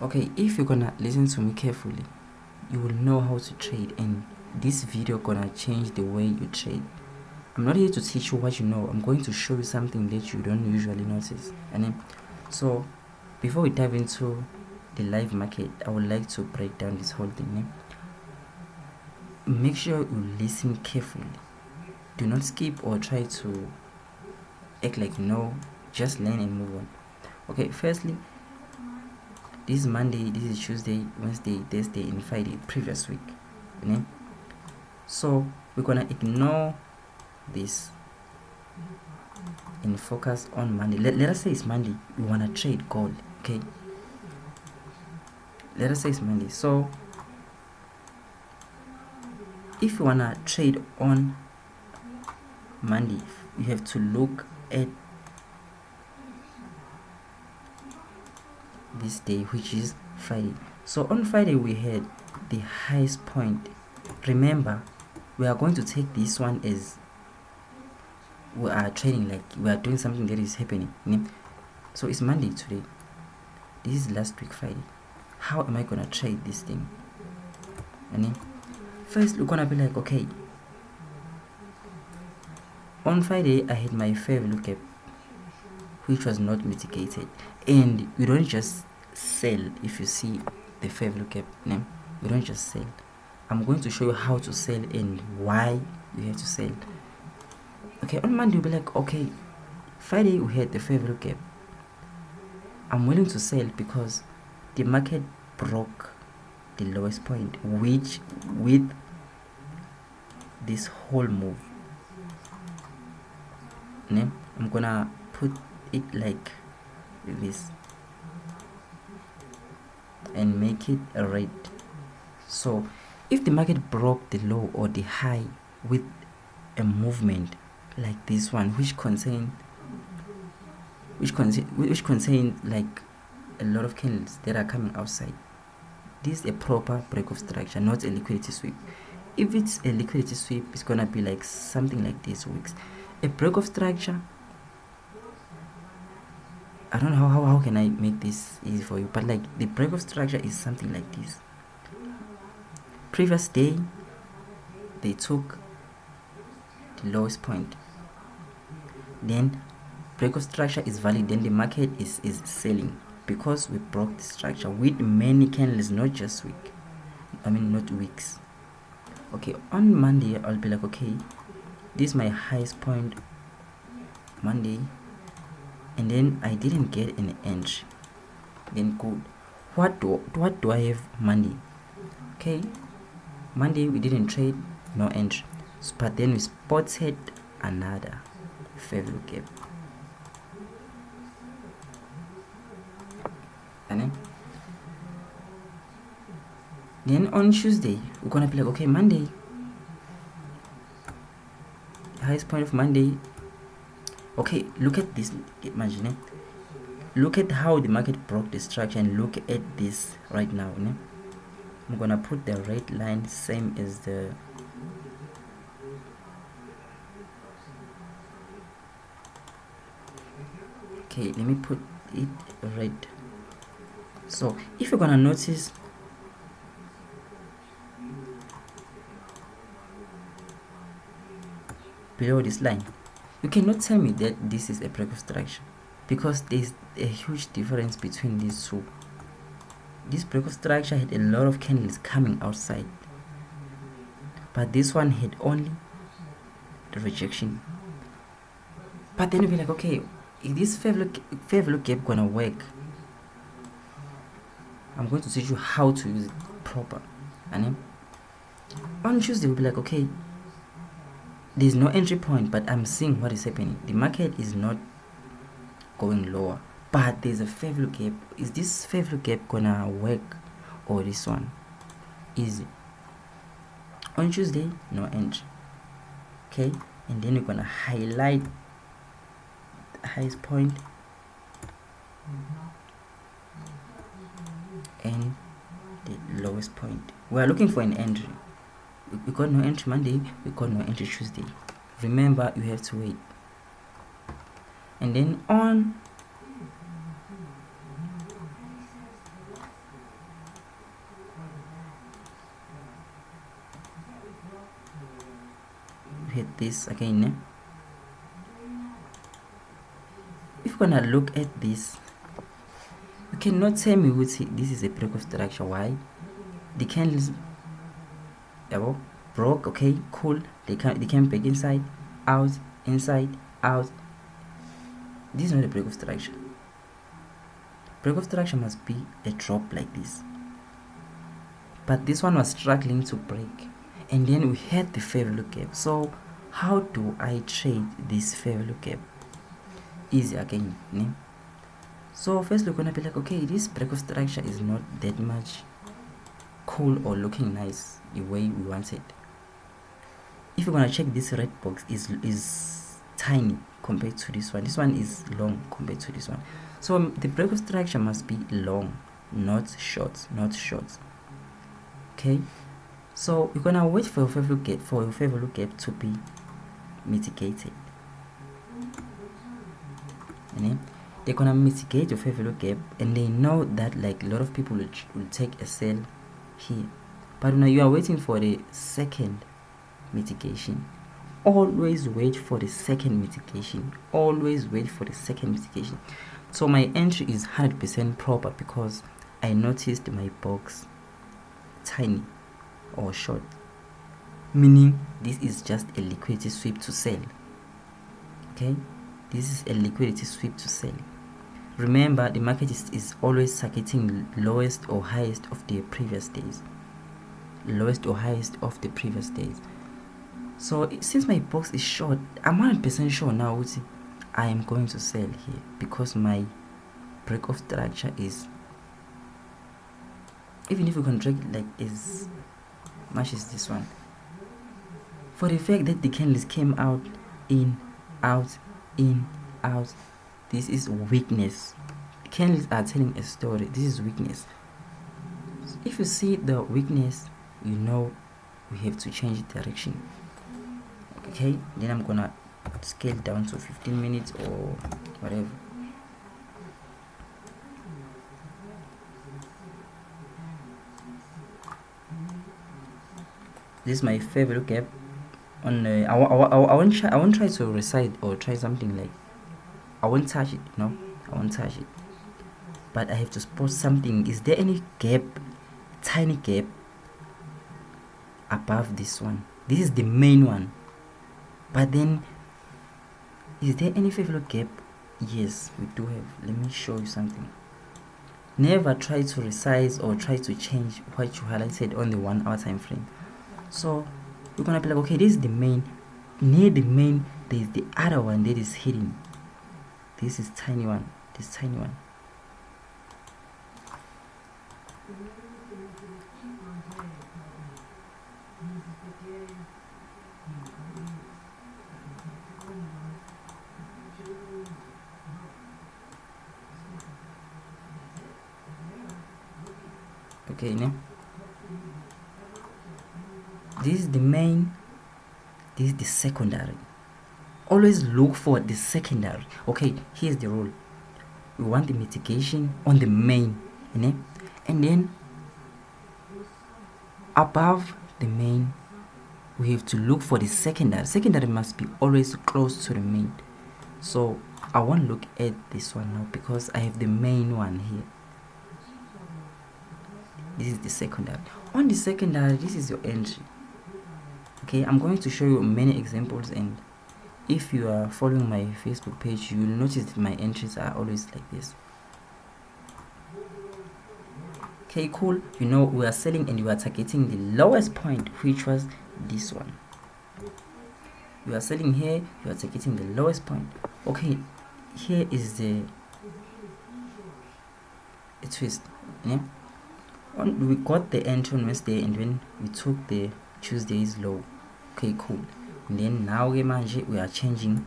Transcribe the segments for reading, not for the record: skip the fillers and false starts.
Okay, if you're gonna listen to me carefully, you will know how to trade, and this video gonna change the way you trade. I'm not here to teach you what you know. I'm going to show you something that you don't usually notice. And then, so before we dive into the live market, I would like to break down this whole thing. Make sure you listen carefully. Do not skip or try to act like you know. Just learn and move on. Okay, firstly, this is Monday, this is Tuesday, Wednesday, Thursday, and Friday, previous week. So we're gonna ignore this and focus on Monday. Let us say it's Monday. We wanna trade gold. Okay. Let us say it's Monday. So if you wanna trade on Monday, you have to look at this day, which is Friday. So on Friday we had the highest point. Remember, we are going to take this one as we are trading, like we are doing something that is happening. So it's Monday today. This is last week Friday. How am I gonna trade this thing? First we're gonna be like, okay, on Friday I had my fair value gap, which was not mitigated, and we don't just sell. If you see the fair value gap, we don't just sell. I'm going to show you how to sell and why you have to sell. Okay, on Monday you'll be like, okay, Friday we had the fair value gap. I'm willing to sell because the market broke the lowest point, which with this whole move, I'm gonna put it like this and make it a red. So if the market broke the low or the high with a movement like this one, which contain like a lot of candles that are coming outside, this is a proper break of structure, not a liquidity sweep. If it's a liquidity sweep, it's gonna be like something like this wicks. A break of structure, I don't know how can I make this easy for you, but like the break of structure is something like this. Previous day they took the lowest point, then break of structure is valid, then the market is selling because we broke the structure with many candles, not just week, not weeks. Okay, on Monday I'll be like, okay, this is my highest point Monday, and then I didn't get an entry. Then good, what do I have Monday? Okay, Monday we didn't trade, no entry, but then we spotted another fair value gap. And then on Tuesday we're gonna be like, okay, Monday, highest point of Monday. Okay, look at this. Imagine, look at how the market broke the structure, and look at this right now. I'm gonna put the red line same as the okay, let me put it red. So if you're gonna notice, below this line, you cannot tell me that this is a break of structure, because there's a huge difference between these two. This break of structure had a lot of candles coming outside, but this one had only the rejection. But then you'll be like, okay, is this fair value gap gonna work? I'm going to teach you how to use it proper. And on Tuesday we'll be like, okay, there's no entry point, but I'm seeing what is happening. The market is not going lower, but there's a fair value gap. Is this fair value gap gonna work, or this one? Easy. On Tuesday, no entry. Okay, and then we're gonna highlight the highest point and the lowest point. We are looking for an entry. We got no entry Monday, we got no entry Tuesday. Remember, you have to wait. And then on at this again. If you're gonna look at this, you cannot tell me which this is a break of structure. Why? The candles broke. Okay, cool. They came back inside, out, inside, out. This is not a break of structure. Break of structure must be a drop like this. But this one was struggling to break, and then we had the fair value gap. So how do I trade this fair value gap? Easy again. So first we're gonna be like, okay, this break of structure is not that much cool or looking nice the way we want it. If you're gonna check, this red box is tiny compared to this one. This one is long compared to this one. So the break of structure must be long, not short. Okay, so you're gonna wait for your fair value gap to be mitigated. And they're gonna mitigate your fair value gap, and they know that like a lot of people will take a sell here, but now you are waiting for the second mitigation. Always wait for the second mitigation. So my entry is 100% proper because I noticed my box tiny or short, meaning this is just a liquidity sweep to sell. Okay, this is a liquidity sweep to sell. Remember, the market is always targeting lowest or highest of the previous days. So since my box is short, I'm 100% sure now I am going to sell here because my break of structure is, even if you contract like as much as this one, for the fact that the candles came out, in, out, this is weakness. Candles are telling a story. This is weakness. If you see the weakness, you know we have to change direction. Okay, then I'm gonna scale down to 15 minutes or whatever. This is my favorite gap. On I won't try to recite or try something like, I won't touch it. No, I won't touch it. But I have to spot something. Is there any gap, tiny gap above this one? This is the main one. But then, is there any favorite gap? Yes, we do have. Let me show you something. Never try to resize or try to change what you highlighted on the 1 hour time frame. So you're gonna be like, okay, this is the main. Near the main, there is the other one that is hidden. This is tiny one. This tiny one. Okay, now this is the main, this is the secondary. Always look for the secondary. Okay, here's the rule. We want the mitigation on the main, and then above the main we have to look for the secondary. Secondary must be always close to the main. So I won't look at this one now because I have the main one here. This is the secondary. On the secondary, this is your entry. Okay, I'm going to show you many examples, and if you are following my Facebook page, you will notice that my entries are always like this. Okay, cool. You know we are selling and you are targeting the lowest point, which was this one. You are selling here, you are targeting the lowest point. Okay, here is the twist. We got the entry on Wednesday, and when we took the Tuesday's low. Okay, cool. And then now we are changing,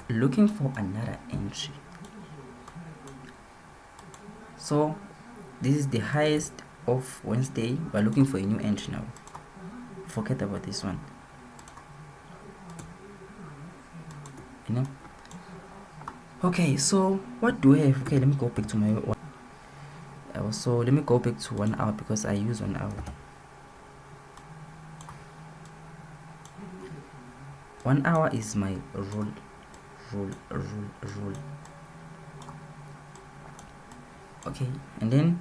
looking for another entry. So this is the highest of Wednesday. We are looking for a new entry now. Forget about this one. Okay, so what do we have? Okay, let me go back to my one. So let me go back to 1 hour because I use 1 hour. 1 hour is my rule. Okay, and then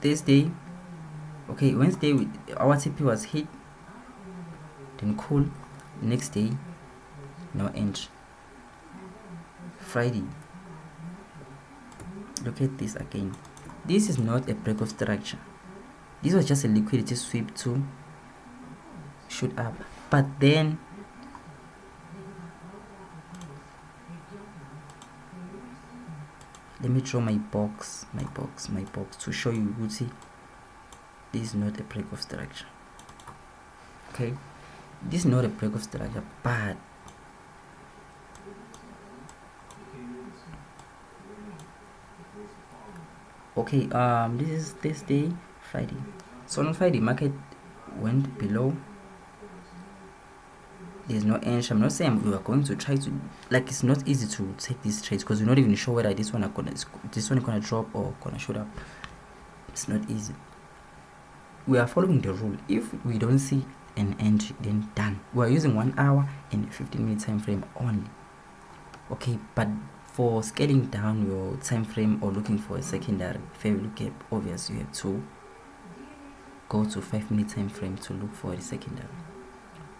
Thursday, okay, Wednesday our TP was hit, then cool. Next day, no entry. Friday, look at this again. This is not a break of structure. This was just a liquidity sweep to shoot up, but then let me draw my box to show you. You see, this is not a break of structure. Okay, this is not a break of structure, but okay, this is Thursday, Friday. So on Friday, market went below. There's no entry. I'm not saying we are going to try to, like, it's not easy to take these trades because we're not even sure whether this one is gonna drop or gonna shoot up. It's not easy. We are following the rule. If we don't see an entry, then done. We are using 1 hour and 15-minute time frame only. Okay, but for scaling down your time frame or looking for a secondary fair value gap, obviously you have to go to 5-minute time frame to look for a secondary,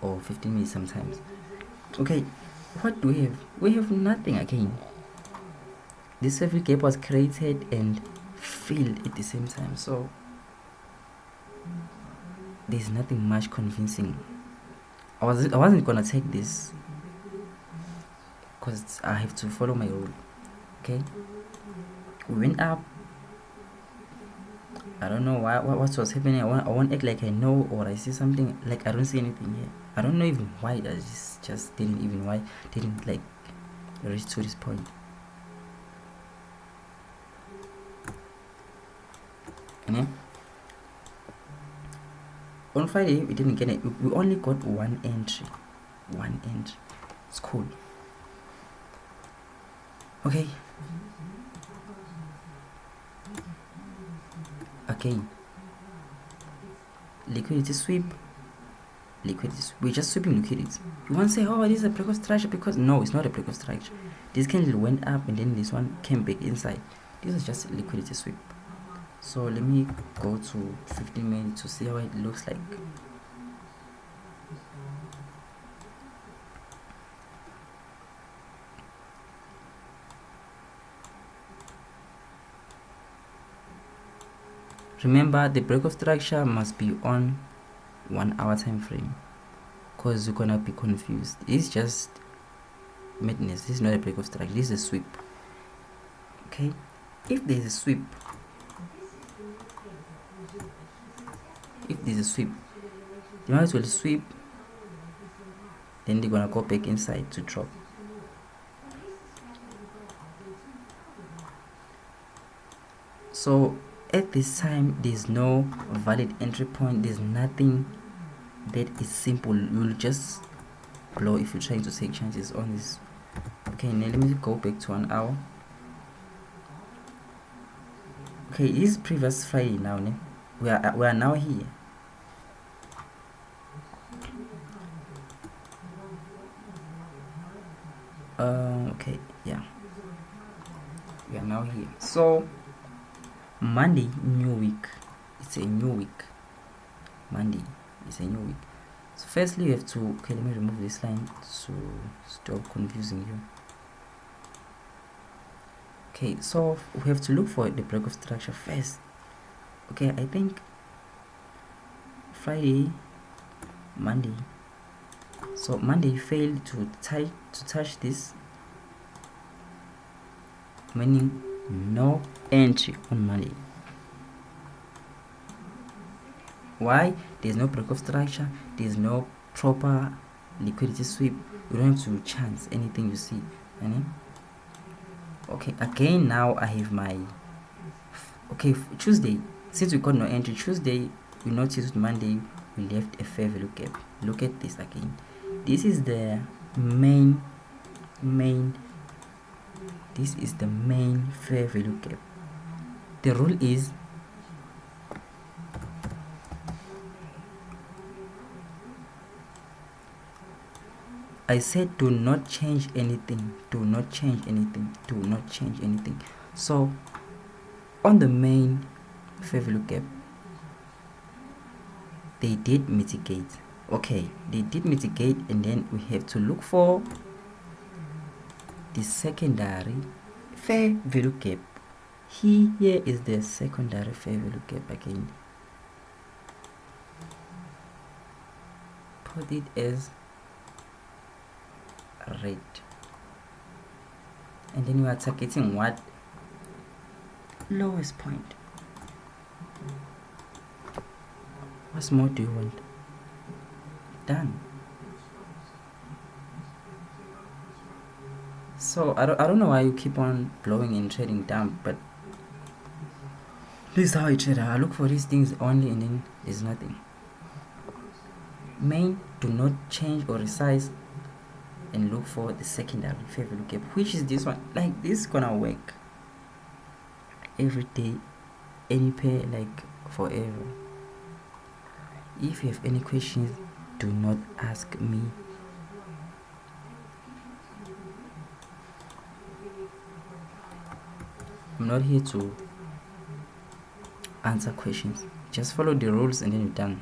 or 15 minutes sometimes. Okay, what do we have? We have nothing again. This fair value gap was created and filled at the same time, so there's nothing much convincing. I wasn't gonna take this because I have to follow my rule. Okay, we went up. I don't know what was happening. I won't act like I know or I see something. Like, I don't see anything here. I don't know even why. I just didn't like reach to this point. And then on Friday we didn't get it. We only got one entry. It's cool. Okay. Again, liquidity sweep. We're just sweeping liquidity. You won't say, oh, this is a break of structure, because no, it's not a break of structure. This candle went up and then this one came back inside. This is just a liquidity sweep. So let me go to 15 minutes to see how it looks like. Remember, the break of structure must be on 1 hour time frame, because you're gonna be confused. It's just madness. This is not a break of structure. This is a sweep. Okay, if there's a sweep, you might as well sweep, then they're gonna go back inside to drop. So at this time, there's no valid entry point. There's nothing that is simple. You'll just blow if you're trying to take chances on this. Okay, now let me go back to 1 hour. Okay, this is previous Friday now. We are now here. Okay, yeah, we are now here. So Monday, new week. It's a new week. Monday is a new week. So firstly, you have to, okay, let me remove this line to stop confusing you. Okay, so we have to look for the break of structure first. Okay, I think Friday, Monday. So Monday failed to touch this, meaning no entry on Monday. Why? There's no break of structure, there's no proper liquidity sweep. You don't have to chance anything you see. Okay, again, now I have my, okay, Tuesday, since we got no entry Tuesday, we noticed Monday we left a fair value gap. Look at this again. This is the main this is the main fair value gap. The rule is I said do not change anything, do not change anything, do not change anything. So on the main fair value gap, they did mitigate. Okay, they did mitigate, and then we have to look for the secondary fair value gap. Here is the secondary fair value gap again. Put it as red, and then you are targeting what? Lowest point. What more do you want? Done. So I don't know why you keep on blowing and trading down, but this is how I trade. I look for these things only, and then there's nothing. Main, do not change or resize, and look for the secondary fair value gap, which is this one. Like, this is gonna work every day, any pair, like forever. If you have any questions, do not ask me. I'm not here to answer questions. Just follow the rules and then you're done.